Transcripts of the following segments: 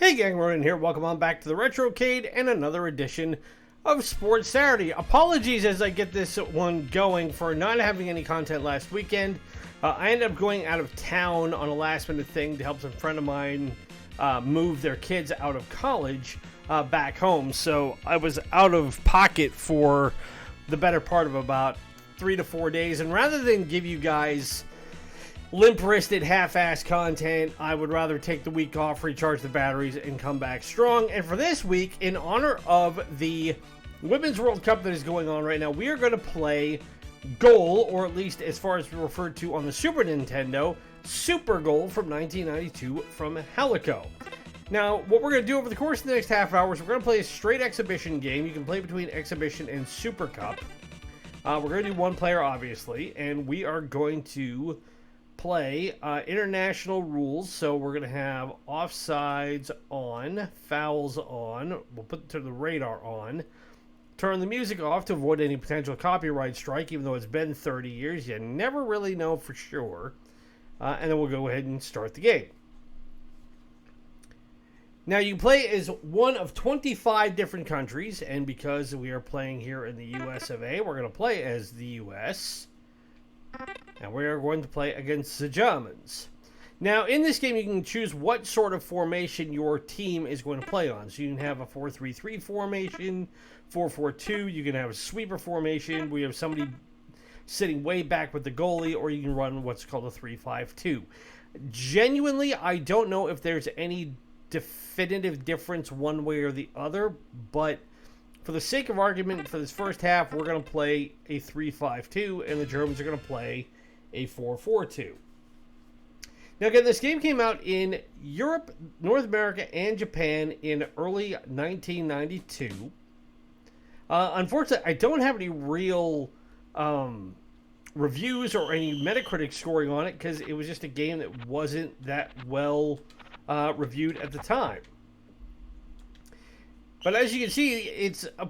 Hey gang, Ronan here. Welcome on back to the Retrocade and another edition of Sports Saturday. Apologies as I get this one going for not having any content last weekend. I ended up going out of town on a last minute thing to help some friend of mine move their kids out of college back home. So I was out of pocket for the better part of about 3 to 4 days. And rather than give you guys limp-wristed, half-assed content, I would rather take the week off, recharge the batteries, and come back strong. And for this week, in honor of the Women's World Cup that is going on right now, we are going to play Goal, or at least as far as referred to on the Super Nintendo, Super Goal from 1992 from Jaleco. Now, what we're going to do over the course of the next half hour is we're going to play a straight exhibition game. You can play between exhibition and Super Cup. We're going to do one player, obviously, and we are going to play international rules. So we're going to have offsides on, fouls on, we'll put to the radar on, turn the music off to avoid any potential copyright strike, even though it's been 30 years. You never really know for sure. And then we'll go ahead and start the game. Now, you play as one of 25 different countries, and because we are playing here in the US of A, we're going to play as the US. And we are going to play against the Germans. Now, in this game, you can choose what sort of formation your team is going to play on. So you can have a 4-3-3 formation, 4-4-2. You can have a sweeper formation. We have somebody sitting way back with the goalie, or you can run what's called a 3-5-2. Genuinely, I don't know if there's any definitive difference one way or the other, but for the sake of argument, for this first half, we're going to play a 3-5-2, and the Germans are going to play a 4-4-2. Now, again, this game came out in Europe, North America, and Japan in early 1992. Unfortunately, I don't have any real reviews or any Metacritic scoring on it because it was just a game that wasn't that well reviewed at the time. But as you can see, it's a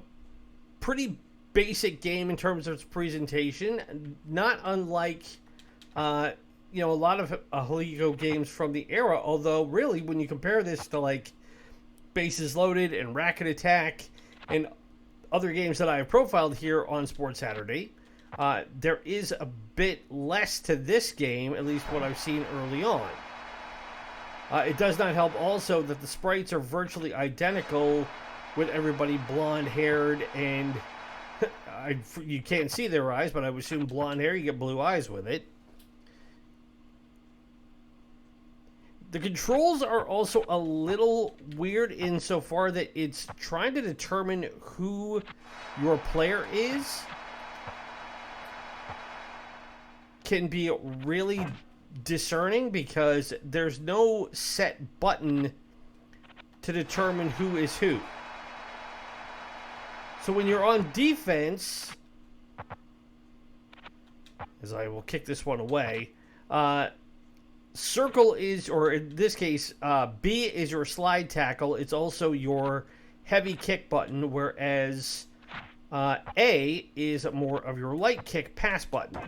pretty basic game in terms of its presentation, not unlike a lot of Jaleco games from the era, although really when you compare this to like Bases Loaded and Racket Attack and other games that I have profiled here on Sports Saturday, there is a bit less to this game, at least what I've seen early on. It does not help also that the sprites are virtually identical, with everybody blonde-haired, and you can't see their eyes, but I would assume blonde hair, you get blue eyes with it. The controls are also a little weird insofar that it's trying to determine who your player is. Can be really discerning because there's no set button to determine who is who. So when you're on defense, as I will kick this one away, circle is, or in this case, B is your slide tackle. It's also your heavy kick button, whereas A is more of your light kick pass button.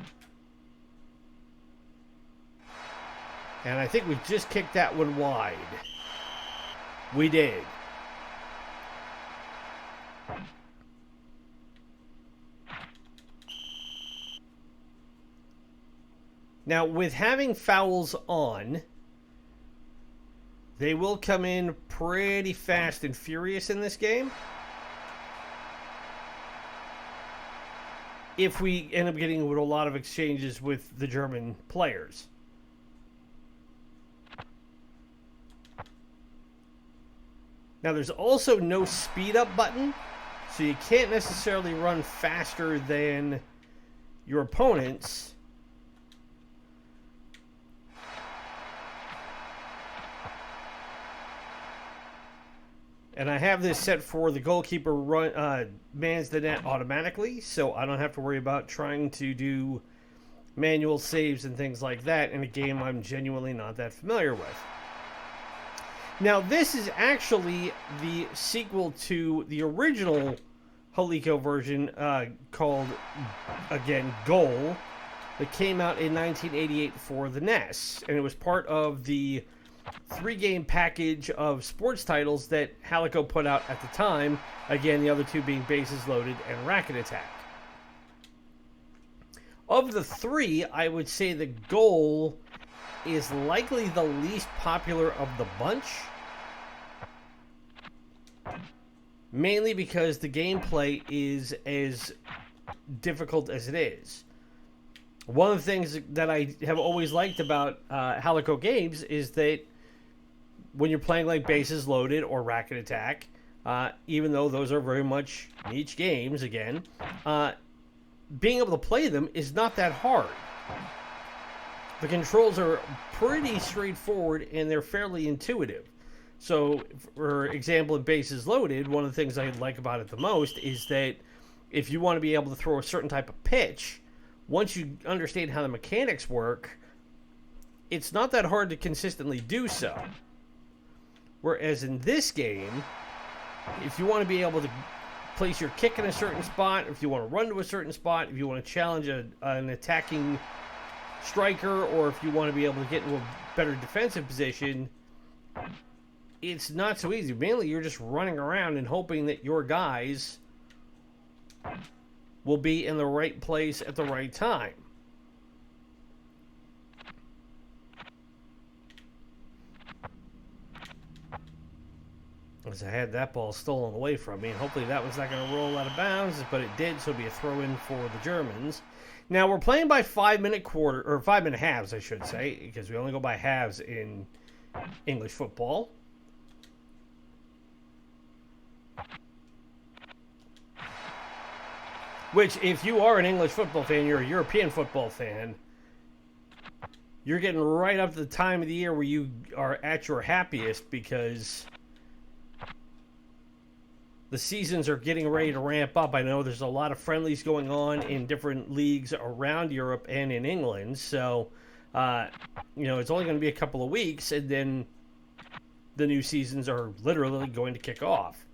And I think we just kicked that one wide. We did. Now, with having fouls on, they will come in pretty fast and furious in this game. If we end up getting with a lot of exchanges with the German players. Now, there's also no speed up button, so you can't necessarily run faster than your opponents. And I have this set for the goalkeeper mans the net automatically, so I don't have to worry about trying to do manual saves and things like that in a game I'm genuinely not that familiar with. Now, this is actually the sequel to the original Jaleco version called, again, Goal, that came out in 1988 for the NES. And it was part of the 3-game package of sports titles that Jaleco put out at the time. Again, the other two being Bases Loaded and Racket Attack. Of the 3, I would say the Goal is likely the least popular of the bunch. Mainly because the gameplay is as difficult as it is. One of the things that I have always liked about Jaleco games is that when you're playing like Bases Loaded or Racket Attack, even though those are very much niche games, again, being able to play them is not that hard. The controls are pretty straightforward and they're fairly intuitive. So, for example, in Bases Loaded, one of the things I like about it the most is that if you want to be able to throw a certain type of pitch, once you understand how the mechanics work, it's not that hard to consistently do so. Whereas in this game, if you want to be able to place your kick in a certain spot, if you want to run to a certain spot, if you want to challenge an attacking striker, or if you want to be able to get into a better defensive position, it's not so easy. Mainly, you're just running around and hoping that your guys will be in the right place at the right time. As I had that ball stolen away from me, and hopefully that was not going to roll out of bounds, but it did, so it'll be a throw-in for the Germans. Now, we're playing by 5-minute quarter, or 5-minute halves, I should say, because we only go by halves in English football. Which, if you are an English football fan, you're a European football fan, you're getting right up to the time of the year where you are at your happiest, because the seasons are getting ready to ramp up. I know there's a lot of friendlies going on in different leagues around Europe and in England. So, it's only going to be a couple of weeks, and then the new seasons are literally going to kick off.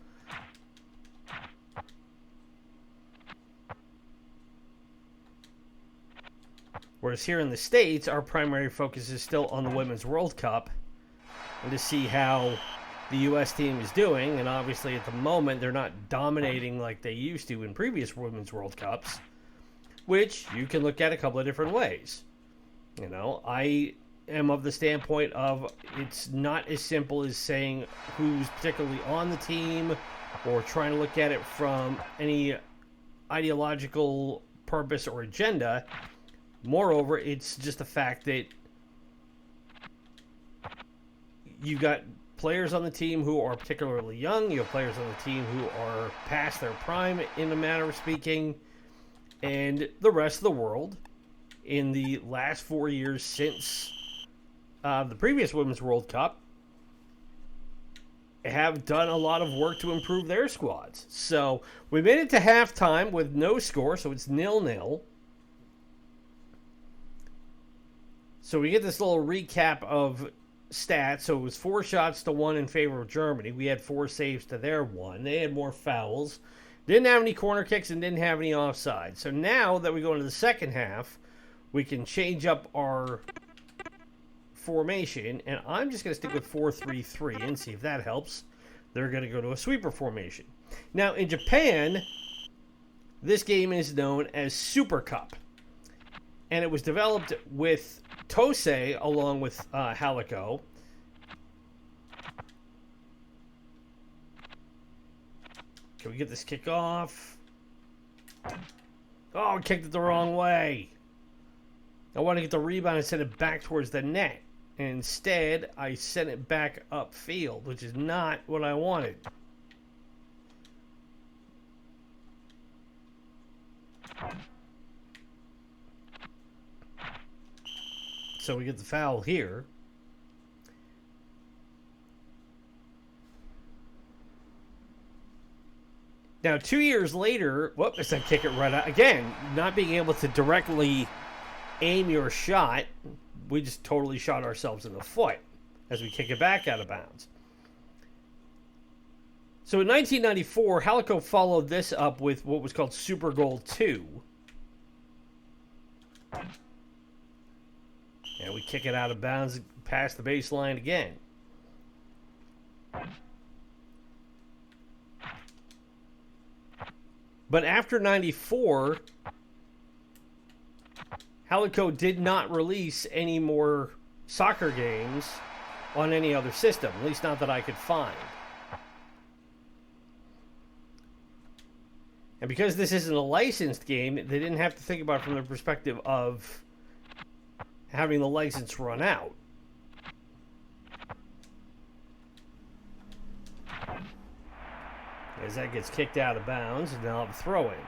Whereas here in the States, our primary focus is still on the Women's World Cup and to see how the U.S. team is doing. And obviously, at the moment, they're not dominating like they used to in previous Women's World Cups, which you can look at a couple of different ways. I am of the standpoint of it's not as simple as saying who's particularly on the team or trying to look at it from any ideological purpose or agenda. Moreover, it's just the fact that you got players on the team who are particularly young. You have players on the team who are past their prime, in a manner of speaking. And the rest of the world, in the last 4 years since the previous Women's World Cup, have done a lot of work to improve their squads. So we made it to halftime with no score, so it's 0-0. So we get this little recap of stats. So it was 4 shots to 1 in favor of Germany. We had 4 saves to their 1. They had more fouls. Didn't have any corner kicks and didn't have any offside. So now that we go into the second half, we can change up our formation. And I'm just going to stick with 4-3-3 and see if that helps. They're going to go to a sweeper formation. Now in Japan, this game is known as Super Cup. And it was developed with Tosei along with Jaleco. Can we get this kick off? Oh, I kicked it the wrong way. I want to get the rebound and send it back towards the net. And instead, I sent it back upfield, which is not what I wanted. So we get the foul here. Now, 2 years later, whoops, I kick it right out. Again, not being able to directly aim your shot, we just totally shot ourselves in the foot as we kick it back out of bounds. So in 1994, Jaleco followed this up with what was called Super Goal 2. And we kick it out of bounds. pass the baseline again. But after 94, Jaleco did not release any more soccer games on any other system, at least not that I could find. And because this isn't a licensed game, they didn't have to think about it from the perspective of having the license run out. As that gets kicked out of bounds, and now I'm throwing.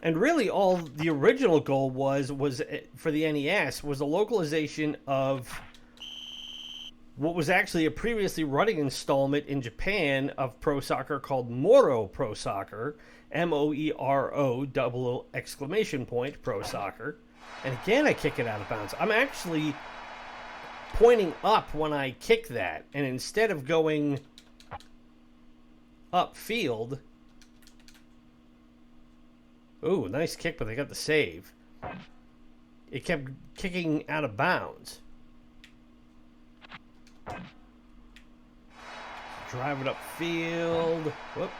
And really all the original goal was for the NES was a localization of what was actually a previously running installment in Japan of Pro Soccer called Moero Pro Soccer, M-O-E-R-O double exclamation point Pro Soccer. And again, I kick it out of bounds. I'm actually pointing up when I kick that, and instead of going upfield, ooh, nice kick, but they got the save. It kept kicking out of bounds. Drive it upfield. Whoop.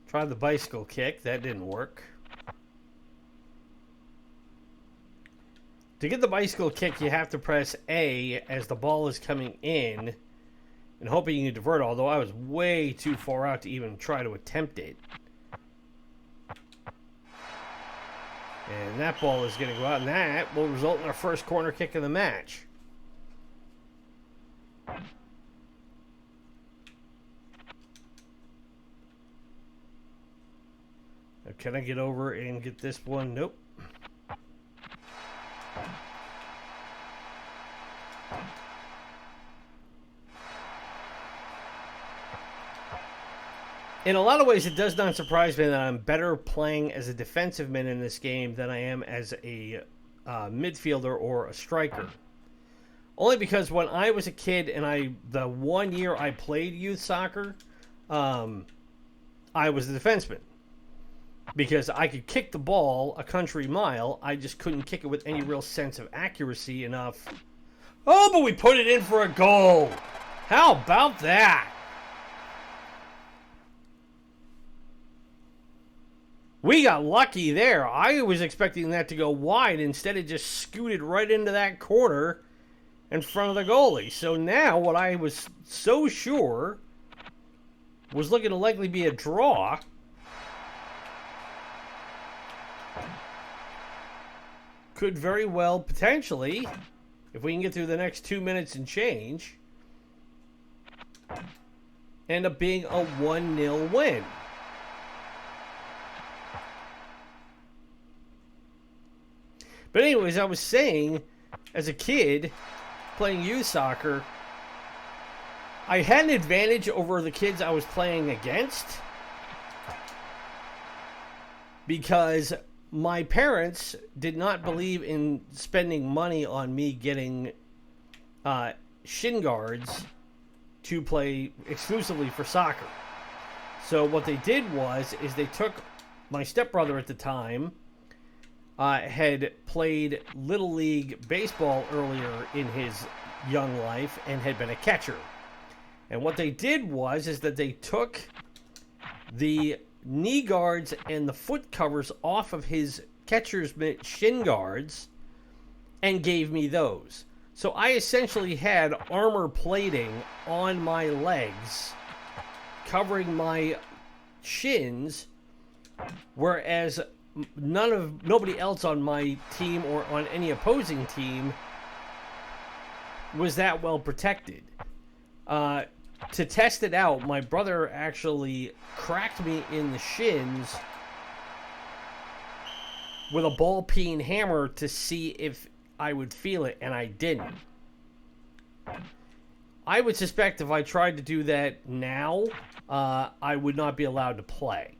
Try the bicycle kick. That didn't work. To get the bicycle kick, you have to press A as the ball is coming in and hoping you can divert, although I was way too far out to even try to attempt it. And that ball is going to go out, and that will result in our first corner kick of the match. Can I get over and get this one? Nope. In a lot of ways, it does not surprise me that I'm better playing as a defensive mid in this game than I am as a midfielder or a striker. Only because when I was a kid and the 1 year I played youth soccer, I was a defenseman. Because I could kick the ball a country mile, I just couldn't kick it with any real sense of accuracy enough. Oh, but we put it in for a goal! How about that? We got lucky there. I was expecting that to go wide. Instead, it just scooted right into that corner in front of the goalie. So now, what I was so sure was looking to likely be a draw could very well, potentially, if we can get through the next 2 minutes and change, end up being a 1-0 win. But anyways, I was saying, as a kid, playing youth soccer, I had an advantage over the kids I was playing against because my parents did not believe in spending money on me getting shin guards to play exclusively for soccer. So what they did is they took my stepbrother at the time, had played Little League baseball earlier in his young life and had been a catcher. And what they did is that they took the knee guards and the foot covers off of his catcher's shin guards and gave me those. So I essentially had armor plating on my legs covering my shins, whereas nobody else on my team or on any opposing team was that well protected. To test it out, my brother actually cracked me in the shins with a ball peen hammer to see if I would feel it, and I didn't. I would suspect if I tried to do that now, I would not be allowed to play,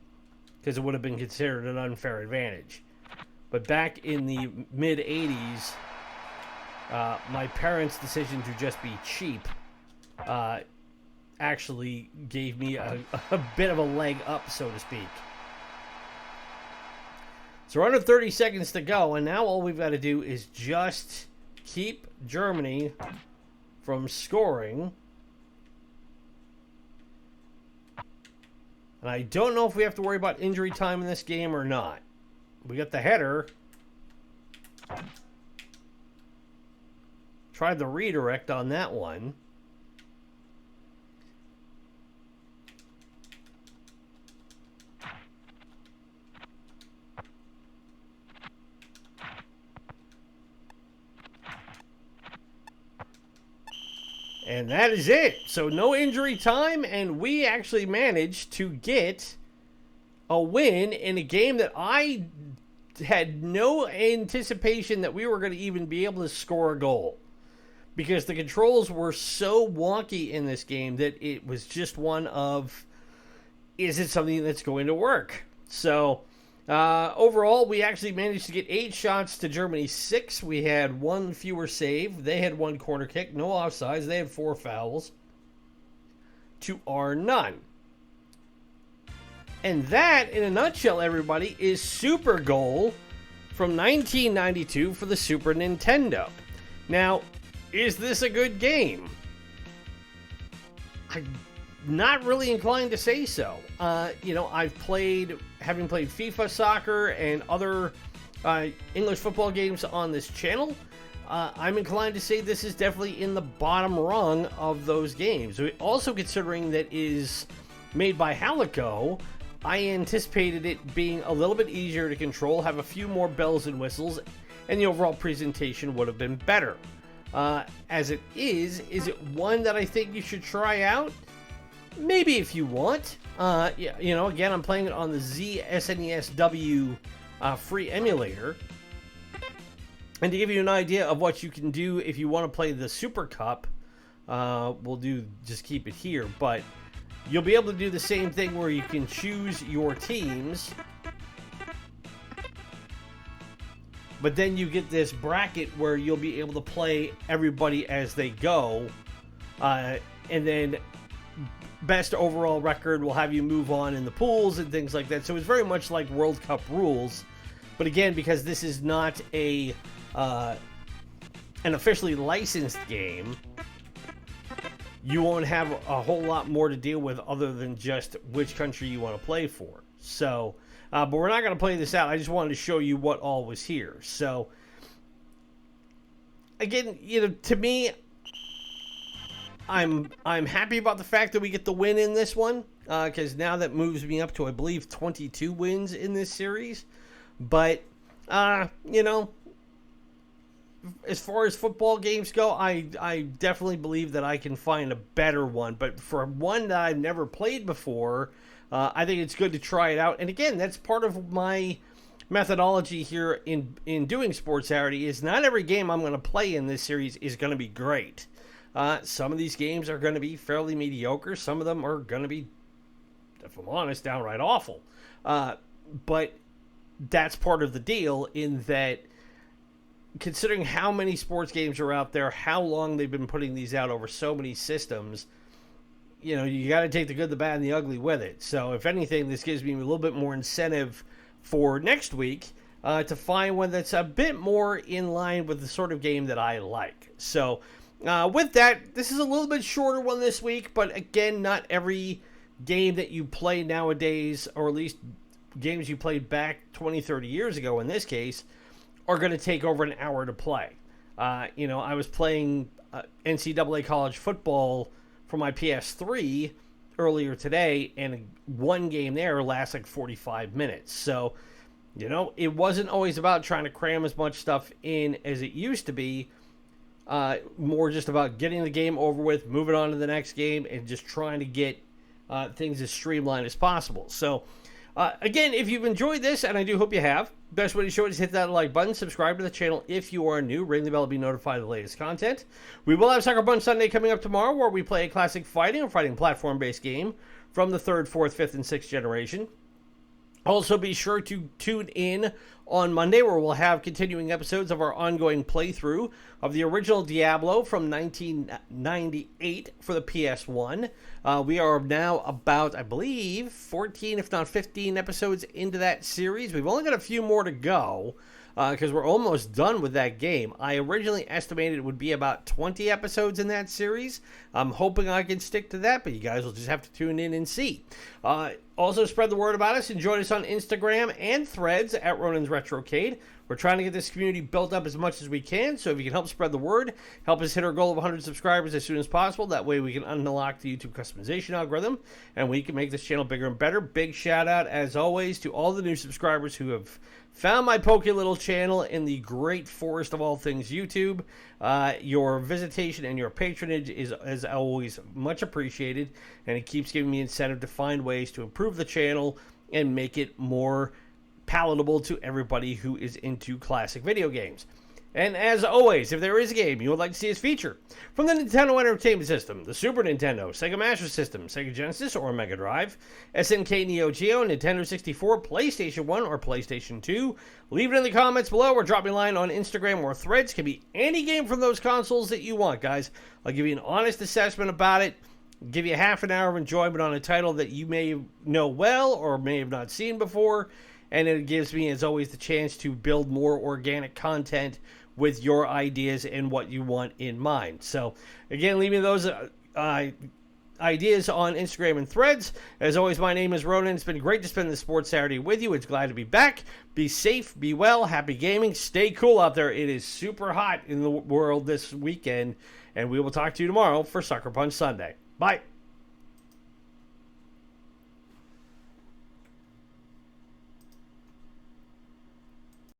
because it would have been considered an unfair advantage. But back in the mid-'80s, my parents' decision to just be cheap actually gave me a bit of a leg up, so to speak. So we're under 30 seconds to go, and now all we've got to do is just keep Germany from scoring. And I don't know if we have to worry about injury time in this game or not. We got the header. Tried the redirect on that one. And that is it. So no injury time, and we actually managed to get a win in a game that I had no anticipation that we were going to even be able to score a goal. Because the controls were so wonky in this game that it was just one of, is it something that's going to work? So overall, we actually managed to get 8 shots to Germany's 6. We had 1 fewer save. They had 1 corner kick, no offsides. They had 4 fouls to our none. And that, in a nutshell, everybody, is Super Goal from 1992 for the Super Nintendo. Now, is this a good game? I'm not really inclined to say so. I've having played FIFA soccer and other English football games on this channel, I'm inclined to say this is definitely in the bottom rung of those games. Also, considering that is made by Jaleco, I anticipated it being a little bit easier to control, have a few more bells and whistles, and the overall presentation would have been better. As it is it one that I think you should try out? Maybe if you want. Again, I'm playing it on the SNES free emulator. And to give you an idea of what you can do if you want to play the Super Cup, just keep it here, but you'll be able to do the same thing where you can choose your teams, but then you get this bracket where you'll be able to play everybody as they go, and then best overall record will have you move on in the pools and things like that. So it's very much like World Cup rules, but again, because this is not an officially licensed game, you won't have a whole lot more to deal with other than just which country you want to play for. So, but we're not going to play this out. I just wanted to show you what all was here. So, again, to me, I'm happy about the fact that we get the win in this one, because now that moves me up to, I believe, 22 wins in this series. But, as far as football games go, I definitely believe that I can find a better one. But for one that I've never played before, I think it's good to try it out. And again, that's part of my methodology here in doing Sports Saturday, is not every game I'm going to play in this series is going to be great. Some of these games are going to be fairly mediocre. Some of them are going to be, if I'm honest, downright awful. But that's part of the deal, in that, considering how many sports games are out there, how long they've been putting these out over so many systems, you got to take the good, the bad, and the ugly with it. So if anything, this gives me a little bit more incentive for next week to find one that's a bit more in line with the sort of game that I like. So with that, this is a little bit shorter one this week, but again, not every game that you play nowadays, or at least games you played back 20, 30 years ago in this case, are going to take over an hour to play. I was playing NCAA college football for my PS3 earlier today, and one game there lasts like 45 minutes. So, it wasn't always about trying to cram as much stuff in as it used to be. More just about getting the game over with, moving on to the next game, and just trying to get things as streamlined as possible. So, again, if you've enjoyed this, and I do hope you have, best way to show it is hit that like button, subscribe to the channel if you are new, ring the bell to be notified of the latest content. We will have Suckerpunch Sunday coming up tomorrow, where we play a classic fighting platform-based game from the 3rd, 4th, 5th, and 6th generation. Also, be sure to tune in on Monday, where we'll have continuing episodes of our ongoing playthrough of the original Diablo from 1998 for the PS1. We are now about, I believe, 14, if not 15 episodes into that series. We've only got a few more to go, because we're almost done with that game. I originally estimated it would be about 20 episodes in that series. I'm hoping I can stick to that, but you guys will just have to tune in and see. Also, spread the word about us and join us on Instagram and Threads at Ronan's Retrocade. We're trying to get this community built up as much as we can, so if you can help spread the word, help us hit our goal of 100 subscribers as soon as possible. That way we can unlock the YouTube customization algorithm, and we can make this channel bigger and better. Big shout out, as always, to all the new subscribers who have found my pokey little channel in the great forest of all things YouTube. Your visitation and your patronage is, as always, much appreciated, and it keeps giving me incentive to find ways to improve the channel and make it more palatable to everybody who is into classic video games. And as always, if there is a game you would like to see us feature from the Nintendo Entertainment System, the Super Nintendo, Sega Master System, Sega Genesis or Mega Drive, SNK Neo-Geo, Nintendo 64, PlayStation 1 or PlayStation 2, leave it in the comments below or drop me a line on Instagram or Threads. Can be any game from those consoles that you want, guys. I'll give you an honest assessment about it, give you half an hour of enjoyment on a title that you may know well or may have not seen before, and it gives me, as always, the chance to build more organic content with your ideas and what you want in mind. So, again, leave me those ideas on Instagram and Threads. As always, my name is Ronan. It's been great to spend this Sports Saturday with you. It's glad to be back. Be safe, be well, happy gaming, stay cool out there. It is super hot in the world this weekend, and we will talk to you tomorrow for Suckerpunch Sunday. Bye.